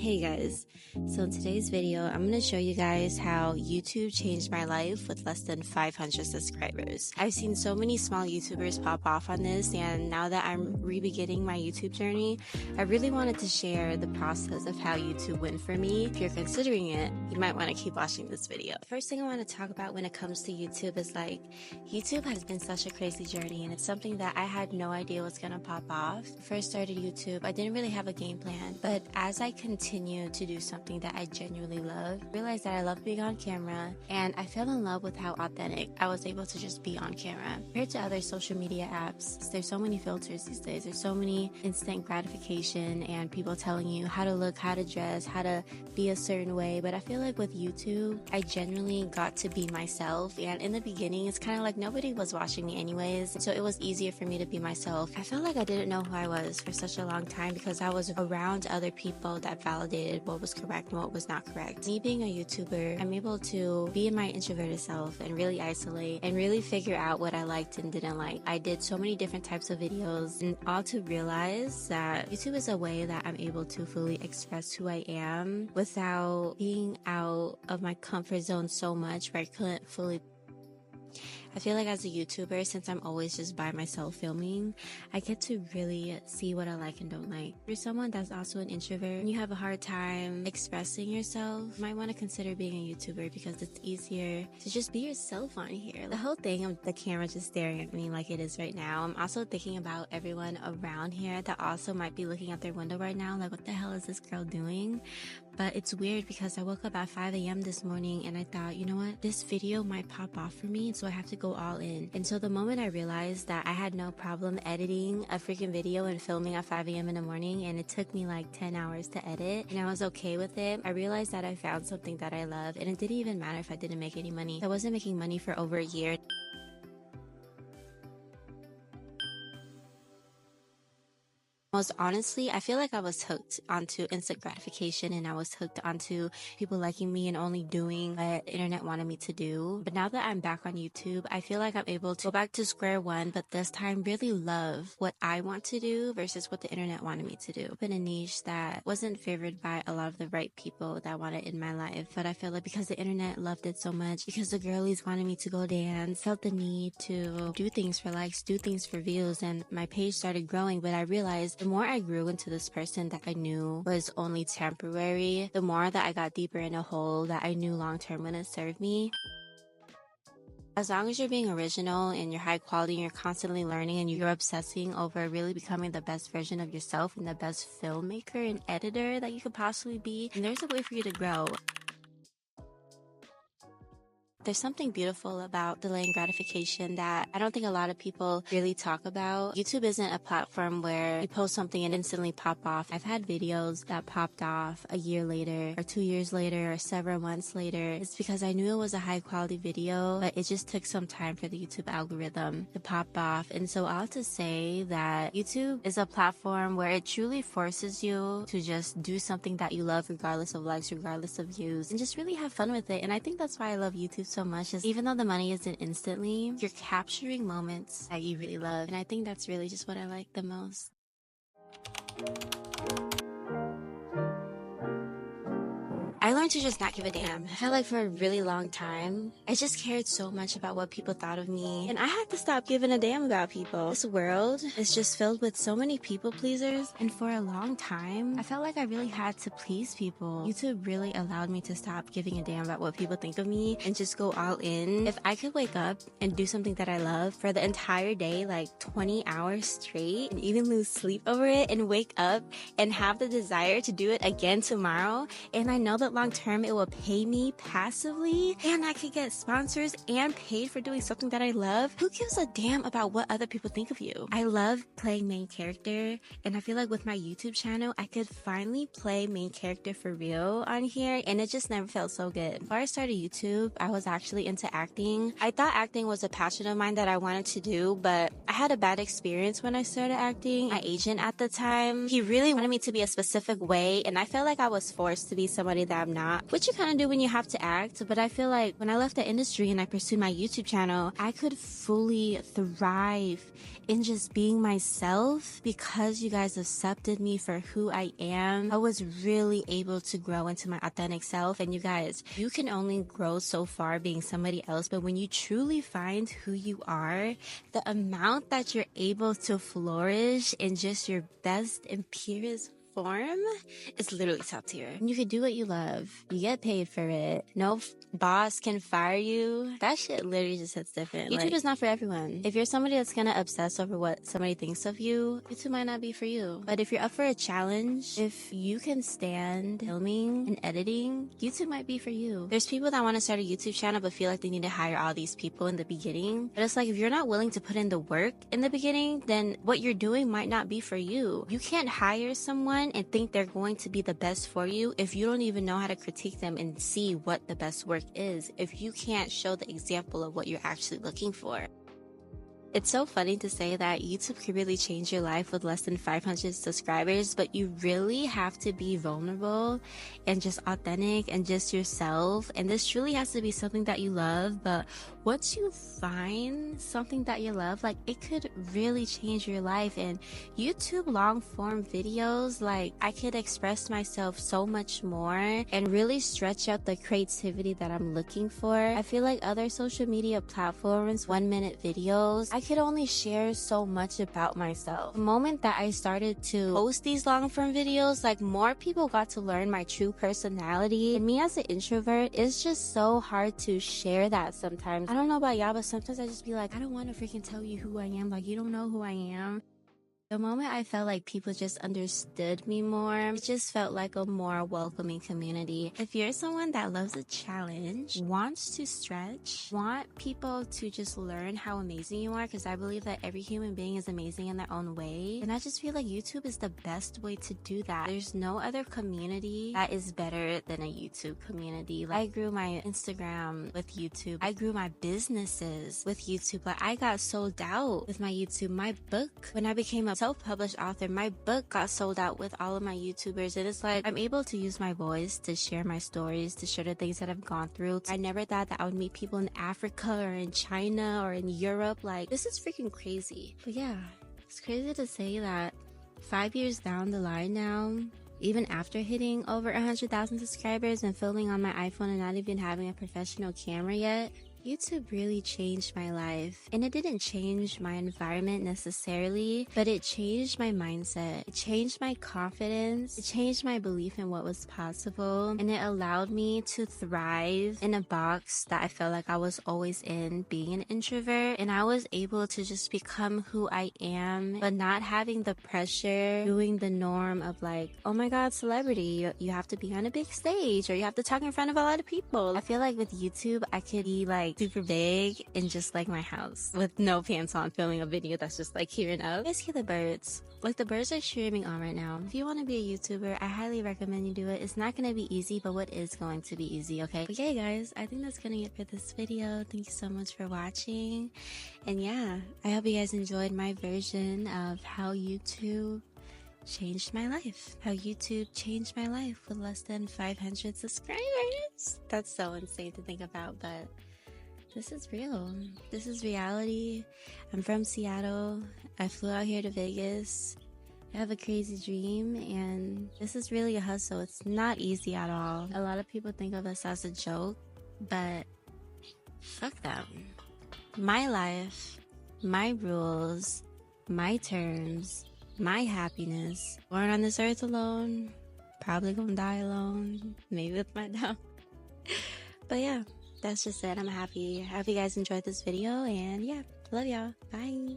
Hey guys, so in today's video, I'm going to show you guys how YouTube changed my life with less than 500 subscribers. I've seen so many small YouTubers pop off on this, and now that I'm re-beginning my YouTube journey, I really wanted to share the process of how YouTube went for me. If you're considering it, you might want to keep watching this video. First thing I want to talk about when it comes to YouTube is YouTube has been such a crazy journey, and it's something that I had no idea was going to pop off. First started YouTube, I didn't really have a game plan, but as I continue to do something that I genuinely love, I realized that I love being on camera, and I fell in love with how authentic I was able to just be on camera. Compared to other social media apps, there's so many filters these days. There's so many instant gratification and people telling you how to look, how to dress, how to be a certain way. But I feel like with YouTube, I genuinely got to be myself. And in the beginning, it's kind of like nobody was watching me anyways, so it was easier for me to be myself. I felt like I didn't know who I was for such a long time because I was around other people that validated what was correct and what was not correct. Me being a YouTuber, I'm able to be in my introverted self and really isolate and really figure out what I liked and didn't like. I did so many different types of videos, and all to realize that YouTube is a way that I'm able to fully express who I am without being out of my comfort zone so much where I couldn't fully. I feel like as a YouTuber, since I'm always just by myself filming, I get to really see what I like and don't like. If you're someone that's also an introvert and you have a hard time expressing yourself, you might want to consider being a YouTuber because it's easier to just be yourself on here. The whole thing of the camera just staring at me like it is right now, I'm also thinking about everyone around here that also might be looking out their window right now like, what the hell is this girl doing? But it's weird because I woke up at 5 a.m. this morning and I thought, you know what, this video might pop off for me, so I have to go all in. And so the moment I realized that I had no problem editing a freaking video and filming at 5 a.m. in the morning, and it took me like 10 hours to edit, and I was okay with it, I realized that I found something that I love, and it didn't even matter if I didn't make any money. I wasn't making money for over a year. Most honestly, I feel like I was hooked onto instant gratification, and I was hooked onto people liking me and only doing what the internet wanted me to do. But now that I'm back on YouTube, I feel like I'm able to go back to square one, but this time really love what I want to do versus what the internet wanted me to do. In a niche that wasn't favored by a lot of the right people that wanted in my life. But I feel like because the internet loved it so much, because the girlies wanted me to go dance, felt the need to do things for likes, do things for views, and my page started growing. But I realized the more I grew into this person that I knew was only temporary, the more that I got deeper in a hole that I knew long-term wouldn't serve me. As long as you're being original and you're high quality and you're constantly learning and you're obsessing over really becoming the best version of yourself and the best filmmaker and editor that you could possibly be, and there's a way for you to grow. There's something beautiful about delaying gratification that I don't think a lot of people really talk about. YouTube isn't a platform where you post something and instantly pop off. I've had videos that popped off a year later or 2 years later or several months later. It's because I knew it was a high quality video, but it just took some time for the YouTube algorithm to pop off. And so I'll have to say that YouTube is a platform where it truly forces you to just do something that you love regardless of likes, regardless of views, and just really have fun with it. And I think that's why I love YouTube so much, is even though the money isn't instantly, you're capturing moments that you really love, and I think that's really just what I like the most. I learned to just not give a damn. I felt like for a really long time, I just cared so much about what people thought of me, and I had to stop giving a damn about people. This world is just filled with so many people pleasers, and for a long time, I felt like I really had to please people. YouTube really allowed me to stop giving a damn about what people think of me and just go all in. If I could wake up and do something that I love for the entire day, like 20 hours straight, and even lose sleep over it, and wake up and have the desire to do it again tomorrow, and I know that long term it will pay me passively, and I could get sponsors and paid for doing something that I love, who gives a damn about what other people think of you? I love playing main character, and I feel like with my YouTube channel I could finally play main character for real on here, and it just never felt so good. Before I started YouTube, I was actually into acting. I thought acting was a passion of mine that I wanted to do, but I had a bad experience when I started acting. My agent at the time, he really wanted me to be a specific way, and I felt like I was forced to be somebody that I'm not, which you kind of do when you have to act. But I feel like when I left the industry and I pursued my YouTube channel, I could fully thrive in just being myself because you guys accepted me for who I am. I was really able to grow into my authentic self. And you guys, you can only grow so far being somebody else, but when you truly find who you are, the amount that you're able to flourish in just your best and purest form is literally top tier. And you can do what you love. You get paid for it. No boss can fire you. That shit literally just hits different. YouTube is not for everyone. If you're somebody that's gonna obsess over what somebody thinks of you, YouTube might not be for you. But if you're up for a challenge, if you can stand filming and editing, YouTube might be for you. There's people that want to start a YouTube channel but feel like they need to hire all these people in the beginning. But it's like, if you're not willing to put in the work in the beginning, then what you're doing might not be for you. You can't hire someone and think they're going to be the best for you if you don't even know how to critique them and see what the best work is, if you can't show the example of what you're actually looking for. It's so funny to say that YouTube could really change your life with less than 500 subscribers, but you really have to be vulnerable and just authentic and just yourself. And this truly has to be something that you love. But once you find something that you love, like, it could really change your life. And YouTube long form videos, like, I could express myself so much more and really stretch out the creativity that I'm looking for. I feel like other social media platforms, 1-minute videos, I could only share so much about myself. The moment that I started to post these long form videos, like, more people got to learn my true personality. And me as an introvert, it's just so hard to share that sometimes. I don't know about y'all, but sometimes I just be like, I don't want to freaking tell you who I am. Like, you don't know who I am. The moment I felt like people just understood me more, it just felt like a more welcoming community. If you're someone that loves a challenge, wants to stretch, want people to just learn how amazing you are, because I believe that every human being is amazing in their own way, and I just feel like YouTube is the best way to do that. There's no other community that is better than a YouTube community. Like, I grew my Instagram with YouTube. I grew my businesses with YouTube. Like, I got sold out with my YouTube. My book, when I became a self-published author, my book got sold out with all of my YouTubers. And it's like, I'm able to use my voice to share my stories, to share the things that I've gone through. I never thought that I would meet people in Africa or in China or in Europe. Like, this is freaking crazy. But yeah, it's crazy to say that 5 years down the line now, even after hitting over 100,000 subscribers and filming on my iPhone and not even having a professional camera yet, YouTube really changed my life. And it didn't change my environment necessarily, but it changed my mindset. It changed my confidence. It changed my belief in what was possible. And it allowed me to thrive in a box that I felt like I was always in, being an introvert. And I was able to just become who I am, but not having the pressure, doing the norm of like, oh my God, celebrity, you have to be on a big stage or you have to talk in front of a lot of people. I feel like with YouTube, I could be like super big in just like my house with no pants on, filming a video that's just like here and up. You guys hear the birds? Like, the birds are streaming on right now. If you want to be a YouTuber, I highly recommend you do it. It's not going to be easy, but what is going to be easy, okay? But yeah, guys, I think that's going to it for this video. Thank you so much for watching. And yeah, I hope you guys enjoyed my version of how YouTube changed my life. How YouTube changed my life with less than 500 subscribers. That's so insane to think about, but this is real. This is reality. I'm from Seattle. I flew out here to Vegas. I have a crazy dream, and this is really a hustle. It's not easy at all. A lot of people think of us as a joke, but fuck them. My life, my rules, my terms, my happiness. Born on this earth alone, probably gonna die alone, maybe with my dog. But yeah, that's just it. I'm happy. I hope you guys enjoyed this video, and yeah, love y'all. Bye.